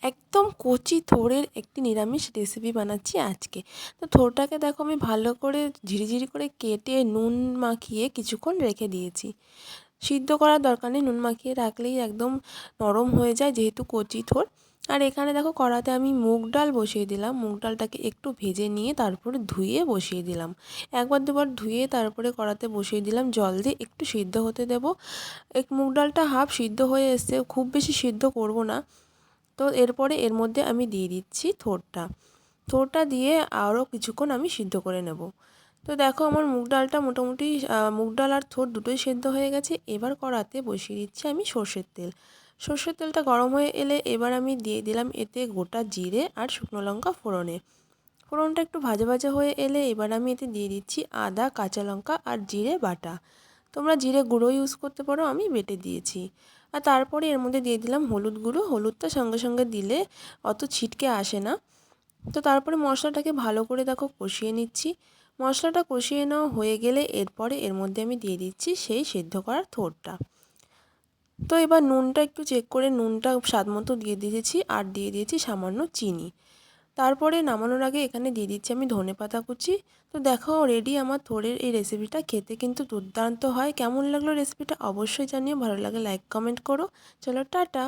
একদম কচি থোড়ের একটি নিরামিষ রেসিপি বানাচ্ছি আজকে। তো থোড়টাকে দেখো আমি ভালো করে ঝিরিঝিরি করে কেটে নুন মাখিয়ে কিছুক্ষণ রেখে দিয়েছি। সিদ্ধ করার দরকার নেই, নুন মাখিয়ে রাখলেই একদম নরম হয়ে যায় যেহেতু কচি থোড়। আর এখানে দেখো কড়াতে আমি মুগ ডাল বসিয়ে দিলাম। মুগ ডালটাকে একটু ভেজে নিয়ে তারপরে ধুয়ে বসিয়ে দিলাম। একবার দুবার ধুয়ে তারপরে কড়াতে বসিয়ে দিলাম, জল দিয়ে একটু সিদ্ধ হতে দেবো। মুগ ডালটা হাফ সিদ্ধ হয়ে এসছে, খুব বেশি সিদ্ধ করব না। তো এরপরে এর মধ্যে আমি দিয়ে দিচ্ছি থোড়টা দিয়ে আরও কিছুক্ষণ আমি সিদ্ধ করে নেব। তো দেখো আমার মুগ ডালটা মোটামুটি মুগ ডাল আর থোড় দুটোই সেদ্ধ হয়ে গেছে। এবার কড়াতে বসিয়ে দিচ্ছি আমি সর্ষের তেল। সর্ষের তেলটা গরম হয়ে এলে এবার আমি দিয়ে দিলাম এতে গোটা জিরে আর শুকনো লঙ্কা ফোড়নে। ফোড়নটা একটু ভাজা ভাজা হয়ে এলে এবার আমি এতে দিয়ে দিচ্ছি আদা, কাঁচা লঙ্কা আর জিরে বাটা। তোমরা জিরে গুঁড়ো ইউজ করতে পারো, আমি বেটে দিয়েছি। আর তারপরে এর মধ্যে দিয়ে দিলাম হলুদ গুঁড়ো। হলুদটা সঙ্গে সঙ্গে দিলে অত ছিটকে আসে না। তো তারপরে মশলাটাকে ভালো করে দেখো কষিয়ে নিচ্ছি। মশলাটা কষিয়ে নেওয়া হয়ে গেলে এরপরে এর মধ্যে আমি দিয়ে দিচ্ছি সেই সেদ্ধ করা থোড়টা। তো এবার নুনটা একটু চেক করে নুনটা স্বাদ মতো দিয়ে দিয়েছি আর দিয়ে দিয়েছি সামান্য চিনি। তারপরে নামানোর আগে এখানে দিয়ে দিচ্ছি আমি ধনেপাতা কুচি। তো দেখো রেডি আমার থোড়ের এই রেসিপিটা, খেতে কিন্তু দুর্দান্ত হয়। কেমন লাগলো রেসিপিটা অবশ্যই জানিও, ভালো লাগে লাইক কমেন্ট করো। চলো টাটা।